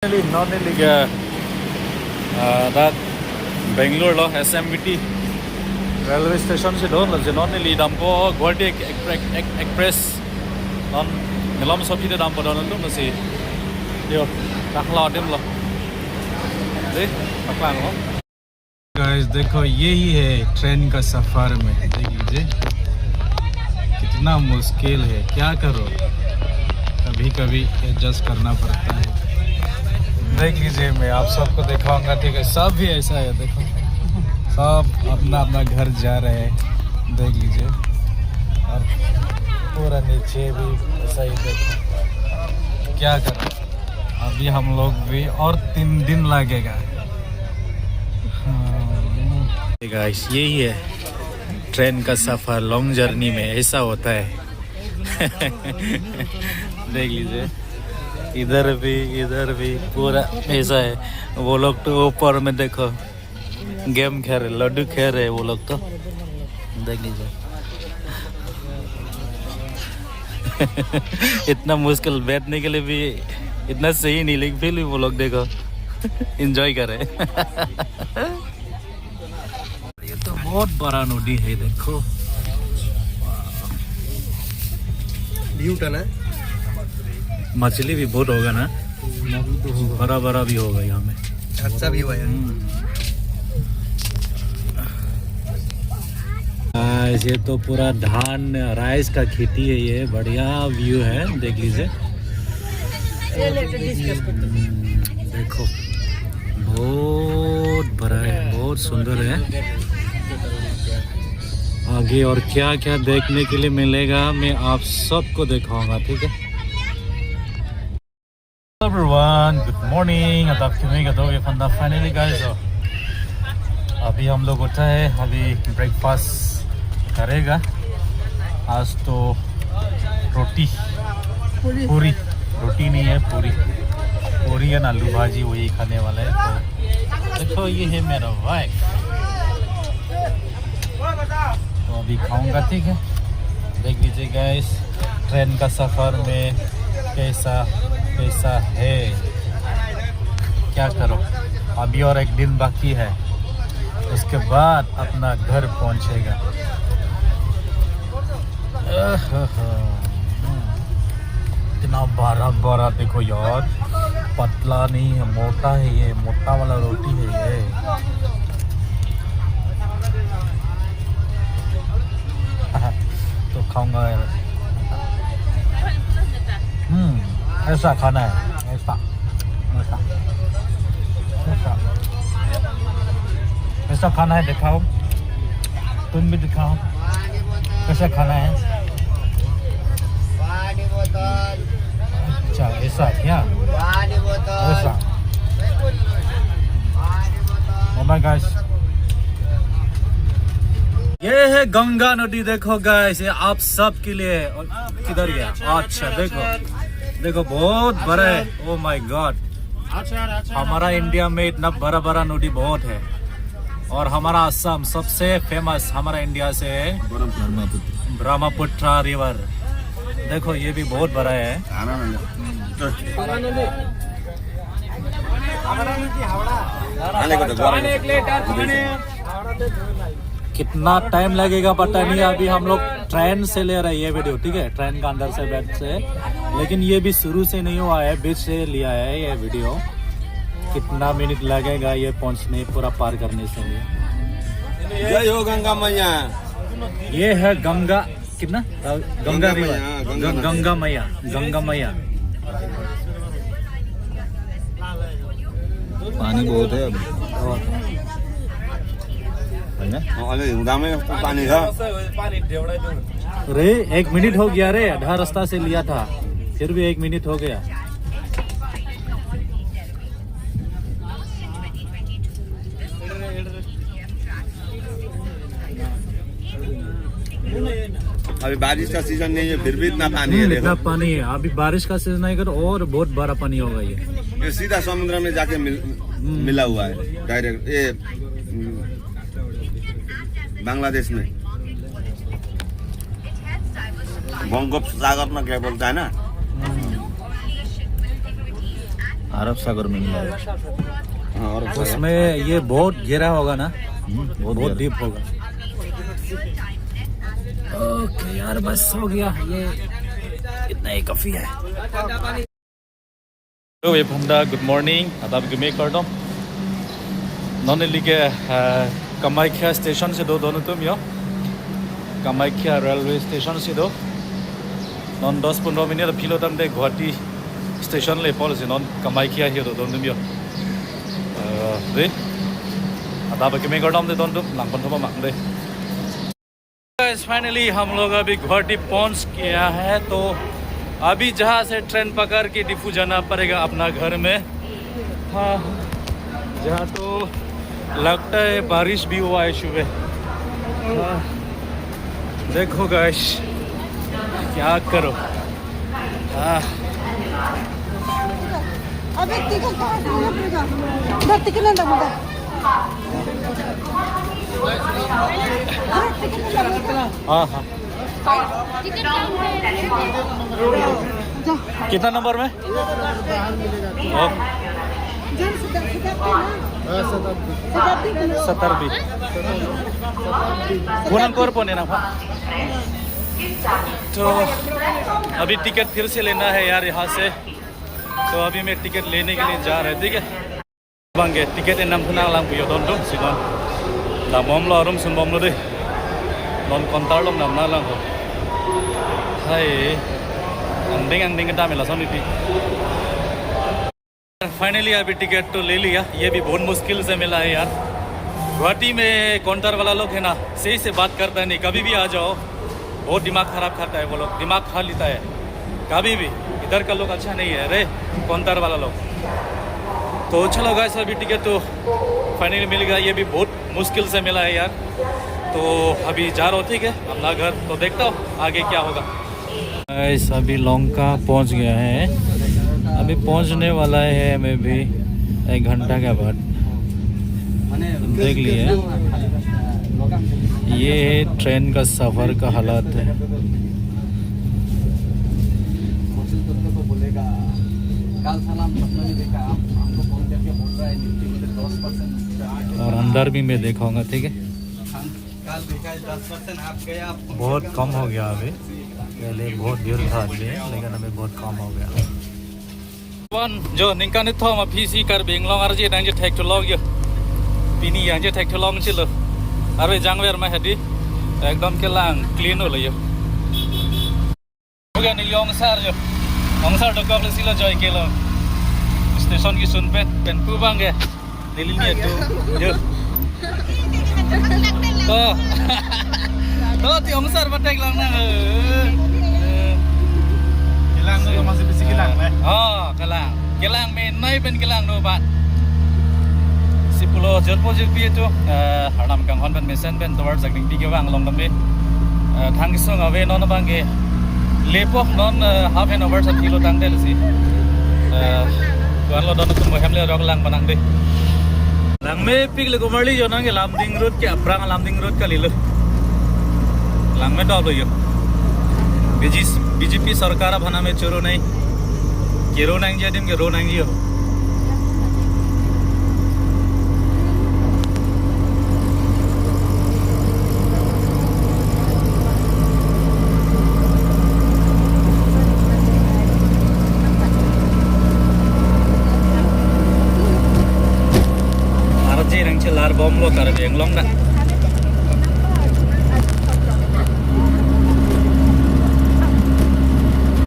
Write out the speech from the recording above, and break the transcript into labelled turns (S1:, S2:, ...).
S1: Noniliga that Bangalore SMBT railway station se don la nonili dam ko Guwahati express non nilam sopi de dam podon tu nasi yo takla dem lo de takla lo
S2: guys देखो यही है train का सफर में देख लीजिए कितना मुश्किल है क्या करो कभी कभी एडजस्ट करना पड़ता है देख लीजिए मैं आप सबको दिखाऊंगा ठीक है सब भी ऐसा है देखो सब अपना अपना घर जा रहे हैं देख लीजिए और पूरा नीचे भी ऐसा ही देखो क्या करो अभी हम लोग भी और 3 दिन लगेगा
S1: गाइस यही है ट्रेन का सफर लॉन्ग जर्नी में ऐसा होता है देख लीजिए इधर भी पूरा ऐसा है वो लोग तो ऊपर में देखो गेम खेल रहे लड्डू खेल रहे वो लोग तो देख लीजिए इतना मुश्किल बैठने के लिए भी इतना सही नहीं लेकिन फिर भी वो लोग देखो एंजॉय कर रहे ये तो बहुत बड़ा नदी है देखो
S3: है
S1: मछली भी बहुत होगा ना बड़ा बड़ा भी होगा यहाँ में
S3: अच्छा भी हुआ है
S1: ये तो पूरा धान राइस का खेती है ये बढ़िया व्यू है देख लीजिए देखो बहुत बड़ा है बहुत सुंदर है आगे और क्या क्या देखने के लिए मिलेगा मैं आप सबको दिखाऊंगा ठीक है everyone good morning finally guys अभी हम लोग उठा है अभी ब्रेकफास्ट करेगा आज तो पूरी रोटी नहीं है पूरी है आलू भाजी वही खाने वाला है तो देखो ये है मेरा वाइफ तो अभी खाऊंगा ठीक है देख लीजिए गाइस ट्रेन का सफ़र में कैसा है क्या करो अभी और 1 दिन बाकी है उसके बाद अपना घर पहुंचेगा इतना बड़ा देखो यार पतला नहीं है मोटा है ये मोटा वाला रोटी है ये तो खाऊंगा ऐसा खाना है ऐसा खाना है दिखाओ तुम भी दिखाओ कैसा खाना है अच्छा ऐसा क्या ऐसा बाय गाइस ये है गंगा नदी देखो गाइस ये आप सब के लिए किधर गया अच्छा देखो बहुत बड़ा है ओ माय गॉड हमारा इंडिया में इतना बड़ा नदी बहुत है और हमारा असम सबसे फेमस हमारा इंडिया से है ब्रह्मपुत्र रिवर देखो ये भी बहुत बड़ा है कितना टाइम लगेगा पता नहीं अभी हम लोग ट्रेन से ले रहे हैं ये वीडियो ठीक है ट्रेन का अंदर से बैठ से लेकिन ये भी शुरू से नहीं हुआ है बीच से लिया है ये वीडियो कितना मिनट लगेगा ये पहुंचने पूरा पार करने से लिए
S3: जय हो गंगा मैया
S1: ये है गंगा कितना गंगा रिवर गंगा मैया
S3: पानी बहुत है पानी था
S1: रे 1 मिनट हो गया रे आधा रास्ता से लिया था फिर भी 1 मिनट हो गया
S3: अभी बारिश का सीजन नहीं है फिर भी इतना पानी है
S1: इतना पानी है अभी बारिश का सीजन आएगा तो और बहुत बड़ा पानी होगा ये
S3: सीधा समुद्र में जाके मिला हुआ है डायरेक्ट ये बांग्लादेश में बंगोपसागर में क्या बोलता है ना
S1: अरब सागर में मिला।
S3: हाँ और
S1: उसमें ये बहुत गहरा होगा ना, बहुत डीप होगा। ओके यार बस हो गया, ये इतना ही काफी है। Hello Bunda, good morning. Adab gume kardom. Non lige Kamaikya station se do dono tum yo. Kamaikya railway station se do. Non 10-15 minute philo tam de Guwahati station le pol se non Kamaikya hi do dono tum yo. De Adab gume kardom de dono tum lang pon thoma mang de. Guys finally हम लोग अभी गुवाहाटी पहुंच गया है। तो अभी जहाँ से ट्रेन पकड़ के डिफू जाना पड़ेगा अपना घर में। हाँ जहाँ तो लगता है बारिश भी हुआ है सुबह। हाँ देखो गाइस क्या करो। हाँ
S4: अबे टिकट कहाँ से मिलेगा? दस टिकट नहीं लगेगा।
S1: हाँ हाँ कितना नंबर में? शताब्दी पुननपुर पौने ना। तो अभी टिकट फिर से लेना है यार यहाँ से। तो अभी मैं टिकट लेने के लिए जा रहा है, ठीक है। बंगे टिकट नाम सुना लांग पुयो दोन दो सिगोन दामोम लो रूम सुन बम लो दे नॉन काउंटर लो नाम ना लांग हो। हाय अंडिंग का मिला सोनी थी। फाइनली अभी टिकट तो ले लिया। ये भी बहुत मुश्किल से मिला है यार। गुवाहाटी में काउंटर वाला लोग है ना सही से बात करता है नहीं। कभी भी आ जाओ बहुत दिमाग खराब करता है वो लोग, दिमाग खा लेता है कभी भी। इधर का लोग अच्छा नहीं है रे काउंटर वाला लोग। तो चलो गाइस अभी टिकट तो फाइनली मिल गया। ये भी बहुत मुश्किल से मिला है यार। तो अभी जा रहा हूँ, ठीक है अपना घर। तो देखता हूँ आगे क्या होगा। गाइस अभी लंका पहुँच गया है। अभी पहुँचने वाला है मैं भी 1 घंटा के बाद। देख लिए ये है ट्रेन का सफ़र का हालात है। और अंदर भी मैं देखूंगा, ठीक है। बहुत कम हो गया अभी, पहले बहुत भीड़ था लेकिन अभी बहुत कम हो गया। जो निका ने थो मा पीसी कर बेंगलोर आर जे दांग जे टेक टू लॉग यो पिनी yang je tek tolong chilo arwe jangwer ma hedi ekdom ke lang clean ho yo hoga ni yong sar do kok sila joy ke lo station ki sun pet pen pu bang ge dili ni tu yo to ti yong sar batek lang na kelang tu masih bisi kelang eh kelang me nai pen kelang do bat Pulau Jodhpur itu Harnam Kanghon ben mesen ben towards Agning Tigge wang long dam be thang song ave non bang ge lepo non half an hour sa kilo tang del si tuan lo don tu mo hamle rong lang banang de lang me pik le gomarli yo nang ge lamding road ke aprang lamding road ka lilo lang me do yo BJP सरकार भना में चोरो नहीं केरो नंग जे दिन के रो नंग यो bom lo kar beng long da